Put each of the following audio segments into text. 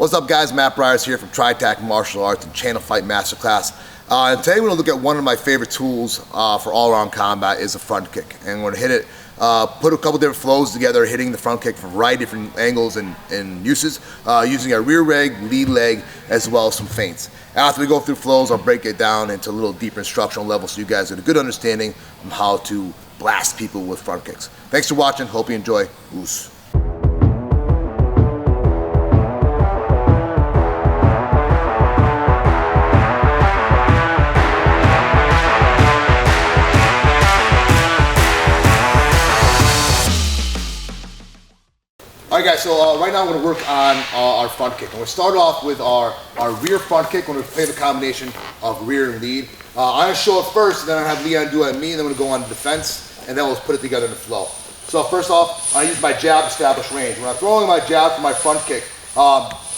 What's up guys, Matt Bryers here from TRITAC Martial Arts and Channel Fight Masterclass. And today we're going to look at one of my favorite tools for all-around combat is a front kick. And we're going to hit it, put a couple different flows together, hitting the front kick from a variety of different angles and uses, using our rear leg, lead leg, as well as some feints. After we go through flows, I'll break it down into a little deeper instructional level so you guys get a good understanding of how to blast people with front kicks. Thanks for watching, hope you enjoy. Oos. Alright guys, so right now we're going to work on our front kick. And we'll start off with our rear front kick when we play the combination of rear and lead. I'm going to show it first, and then I'll have Leon do it on me, and then we're going to go on to defense, and then we'll put it together in the flow. So first off, I use my jab to establish range. When I'm throwing my jab for my front kick,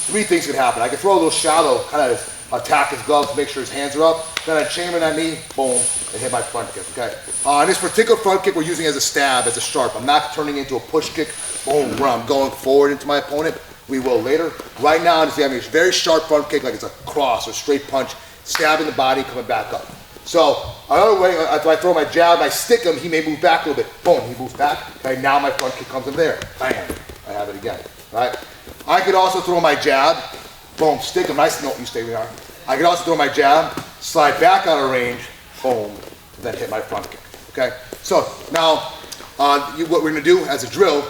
three things can happen. I can throw a little shallow, kind of attack his gloves, make sure his hands are up, then I chamber that knee, boom, and hit my front kick, okay? And this particular front kick we're using as a stab, as a sharp. I'm not turning into a push kick, boom, where I'm going forward into my opponent. We will later. Right now, I'm just having a very sharp front kick, like it's a cross or straight punch, stabbing the body, coming back up. So, another way, after I throw my jab, I stick him, he may move back a little bit. Boom, he moves back. Okay, now my front kick comes in there. Bam, I have it again, right? I could also throw my jab, boom, stick him, nice, no, you stay where you are. I could also throw my jab, slide back out of range, boom, then hit my front kick, okay? So, now, what we're gonna do as a drill,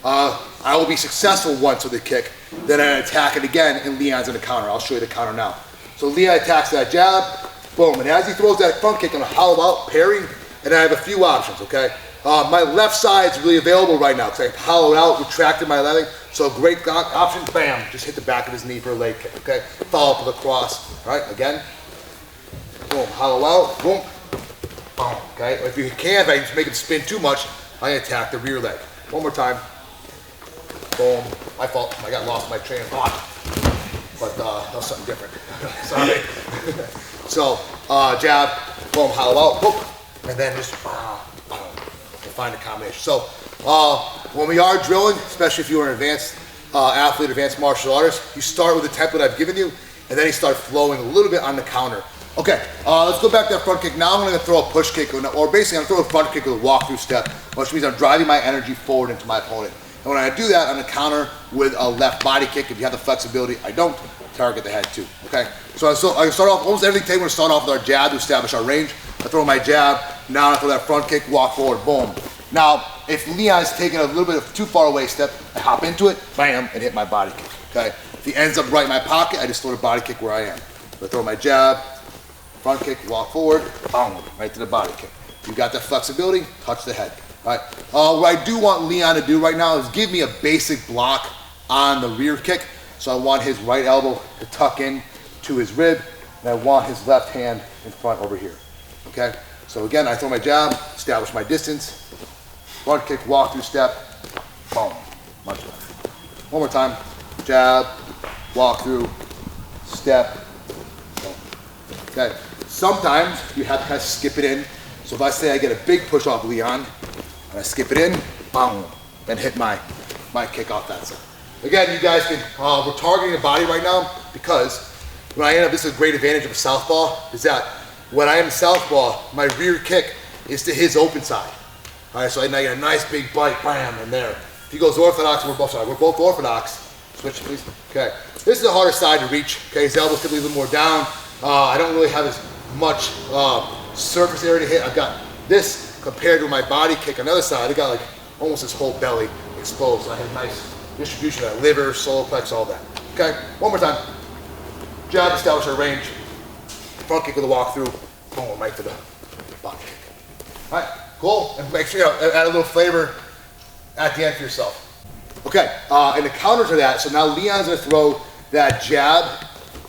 I will be successful once with the kick, then I attack it again, and Leon's in the counter. I'll show you the counter now. So Leon attacks that jab, boom, and as he throws that front kick, I'm gonna hollow out, parry, and I have a few options, okay? My left side's really available right now, because I hollowed out, retracted my leg, so a great option, bam, just hit the back of his knee for a leg kick, okay? Follow up with a cross, all right, again, boom, hollow out, boom, boom, okay? If you can, if I just make him spin too much, I attack the rear leg. One more time. Boom. My fault. I got lost in my train of thought. But that was something different. Sorry. So, jab, boom, hollow out, boom, and then just boom, and find a combination. So, when we are drilling, especially if you're an advanced athlete, advanced martial artist, you start with the template I've given you, and then you start flowing a little bit on the counter. Okay, let's go back to that front kick. Now I'm going to throw a push kick, or basically I'm going to throw a front kick with a walk-through step, which means I'm driving my energy forward into my opponent. And when I do that, I'm going to counter with a left body kick. If you have the flexibility, I don't. Target the head too, okay? So I start off, almost everything today, we're going to start off with our jab to establish our range. I throw my jab, now I throw that front kick, walk forward, boom. Now, if Leon's taking a little bit of too far away step, I hop into it, bam, and hit my body kick, okay? If he ends up right in my pocket, I just throw the body kick where I am. So I throw my jab, front kick, walk forward, boom, right to the body kick. You got that flexibility, touch the head. All right. What I do want Leon to do right now is give me a basic block on the rear kick. So I want his right elbow to tuck in to his rib, and I want his left hand in front over here. Okay? So again, I throw my jab, establish my distance, front kick, walk through step, boom, much better. One more time, jab, walk through, step, boom. Okay? Sometimes you have to kind of skip it in. So if I say I get a big push off Leon, and I skip it in, boom, and hit my kick off that side. Again, you guys can, we're targeting the body right now because when I end up, this is a great advantage of a southpaw, is that when I am southpaw, my rear kick is to his open side. All right, so I get a nice big bite, bam, and there. If he goes orthodox, we're both orthodox. Switch, please. Okay, this is the harder side to reach. Okay, his elbow's typically a little more down. I don't really have as much surface area to hit. I've got this compared to my body kick on the other side. I got like almost his whole belly exposed. So I have nice distribution of that liver, solar plex, all that. Okay, one more time. Jab, establish our range. Front kick with a walk through. Boom, right to the body kick. All right, cool. And make sure you add a little flavor at the end for yourself. Okay, and the counter to that, so now Leon's gonna throw that jab,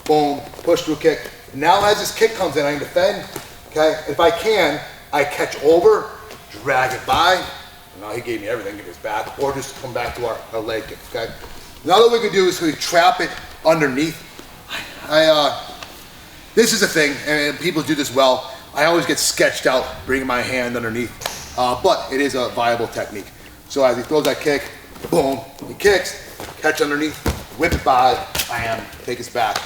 boom, push through kick. Now as this kick comes in, I can defend, okay? If I can, I catch over, drag it by. Now he gave me everything, give his back, or just come back to our leg kick, okay? Another we could do is we trap it underneath. This is a thing, and people do this well. I always get sketched out bringing my hand underneath, but it is a viable technique. So as he throws that kick, boom, he kicks, catch underneath, whip it by, bam, take us back.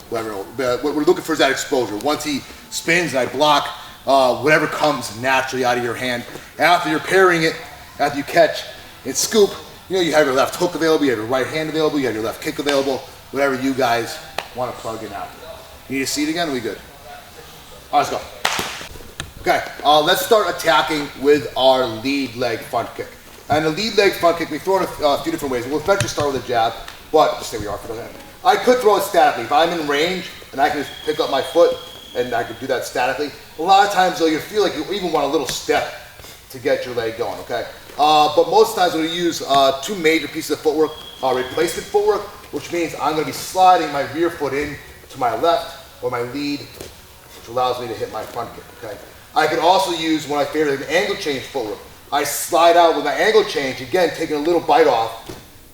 Whatever. What we're looking for is that exposure. Once he spins and I block, whatever comes naturally out of your hand. After you're parrying it, after you catch and scoop, you know, you have your left hook available, you have your right hand available, you have your left kick available, whatever you guys want to plug in out. You need to see it again? Are we good? All right, let's go. Okay, let's start attacking with our lead leg front kick. And the lead leg front kick, we throw it a few different ways. We'll eventually start with a jab, but just stay where you are for the minute. I could throw it statically. If I'm in range and I can just pick up my foot and I could do that statically. A lot of times though, you feel like you even want a little step to get your leg going, okay? But most times we're gonna use two major pieces of footwork. Replacement footwork, which means I'm gonna be sliding my rear foot in to my left or my lead, which allows me to hit my front kick, okay? I could also use one of my favorite, an angle change footwork. I slide out with my angle change, again, taking a little bite off,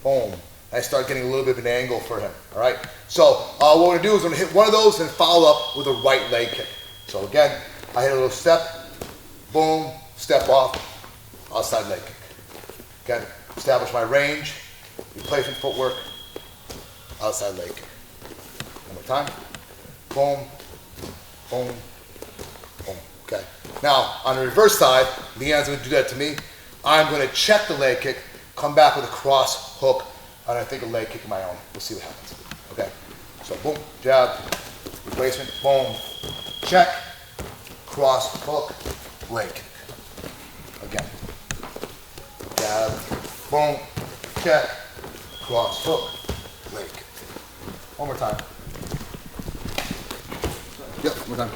boom. I start getting a little bit of an angle for him, all right? So what we're gonna do is we're gonna hit one of those and follow up with a right leg kick. So again, I hit a little step, boom, step off, outside leg kick. Again, establish my range, replacement footwork, outside leg kick. One more time, boom, boom, boom, okay. Now, on the reverse side, Leon's gonna do that to me. I'm gonna check the leg kick, come back with a cross hook, and I think a leg kick of my own. We'll see what happens, okay? So boom, jab, replacement, boom, check, cross, hook, leg kick. Again, jab, boom, check, cross, hook, leg kick. One more time. Yep, one more time.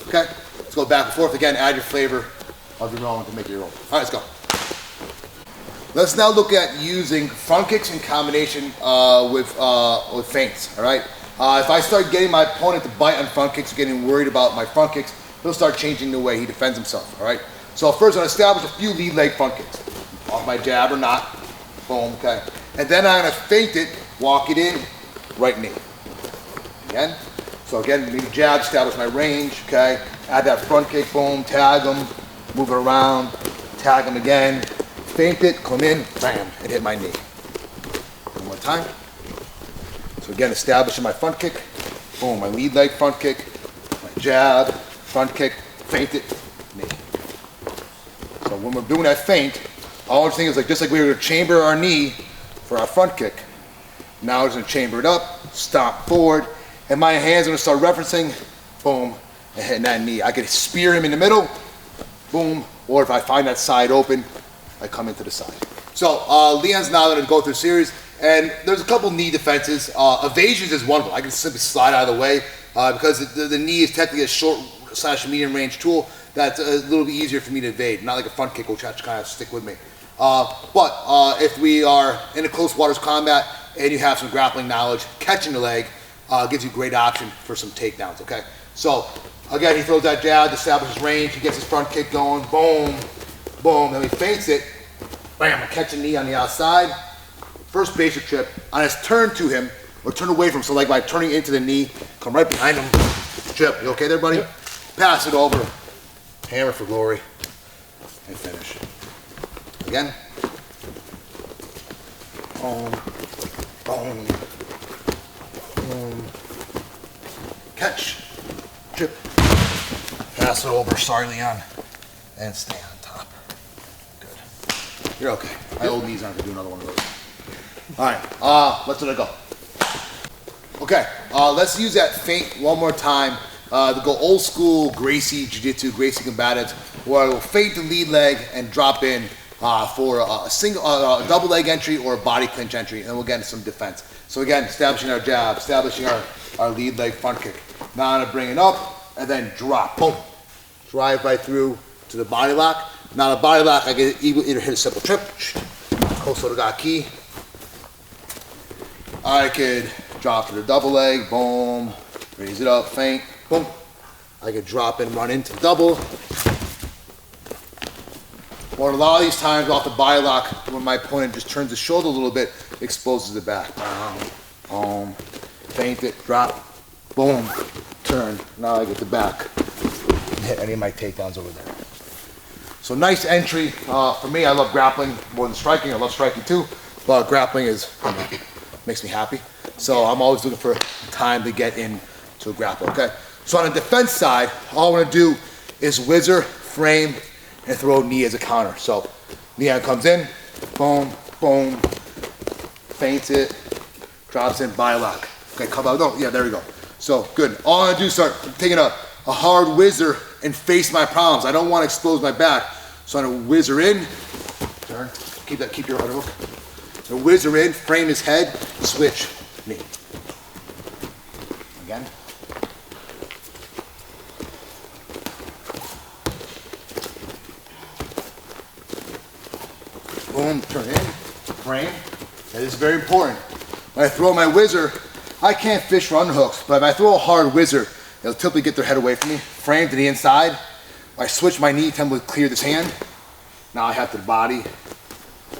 Okay, let's go back and forth again, add your flavor of your own to make it your own. All right, let's go. Let's now look at using front kicks in combination with feints, all right? If I start getting my opponent to bite on front kicks, getting worried about my front kicks, he'll start changing the way he defends himself, all right? So first I'm gonna establish a few lead leg front kicks. Off my jab or not, boom, okay. And then I'm gonna feint it, walk it in, right knee. Again. So again, maybe jab, establish my range, okay? Add that front kick, boom, tag him, move it around, tag him again, feint it, come in, bam, and hit my knee. One more time. So again, establishing my front kick, boom, my lead leg front kick, my jab, front kick, feint it, knee. So when we're doing that feint, all we're saying is like, just like we were gonna chamber our knee for our front kick, now we're just gonna chamber it up, stomp forward, and my hands are gonna start referencing, boom, and hitting that knee. I could spear him in the middle, boom, or if I find that side open, I come into the side. So Leon's now gonna go through a series, and there's a couple knee defenses. Evasions is one of them. I can simply slide out of the way because the knee is technically a short / medium range tool that's a little bit easier for me to evade, not like a front kick which has to kind of stick with me. But if we are in a close quarters combat and you have some grappling knowledge, catching the leg gives you a great option for some takedowns, okay? So again, he throws that jab, establishes range, he gets his front kick going, boom, boom, then he feints it, bam, I catch a knee on the outside, first basic trip, on his turn to him, or turn away from him, so like by turning into the knee, come right behind him, trip, you okay there, buddy? Yep. Pass it over, hammer for glory, and finish. Again, boom, boom, boom, catch, trip, pass it over, sorry Leon, and stay on top. Good. You're okay. My old knees aren't gonna do another one of those. All right, let's let it go. Okay, let's use that feint one more time to go old school Gracie Jiu-Jitsu, Gracie combatives, where I will feint the lead leg and drop in for a single, double leg entry or a body clinch entry, and then we'll get into some defense. So again, establishing our jab, establishing our lead leg front kick. Now I'm gonna bring it up and then drop, boom. Drive right through to the body lock. Now the body lock, I can either hit a simple trip, Koso to ga ki. I could drop to the double leg, boom, raise it up, feint, boom. I could drop and run into the double. Or a lot of these times off the body lock, when my opponent just turns his shoulder a little bit, exposes the back. Boom, feint it, drop, boom, turn. Now I get the back and hit any of my takedowns over there. So nice entry. For me, I love grappling more than striking. I love striking too, but grappling makes me happy. So I'm always looking for time to get into a grapple, okay? So on the defense side, all I wanna do is whizzer, frame, and throw a knee as a counter. So Leon comes in, boom, boom, feints it, drops in, by lock. Okay, come out, no, yeah, there we go. So good, all I wanna do is start taking a hard whizzer and face my problems. I don't wanna expose my back. So I'm gonna whizzer in, turn, keep your underhook. So whizzer in, frame his head, switch, knee. Again. Boom, turn in, frame. That is very important. When I throw my whizzer, I can't fish for underhooks, but if I throw a hard whizzer, it'll typically get their head away from me. Frame to the inside. I switch my knee, tend to clear this hand. Now I have to the body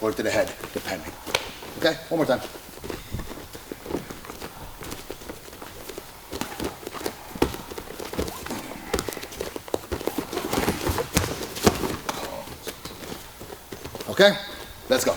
or to the head, depending. Okay, one more time. Okay, let's go.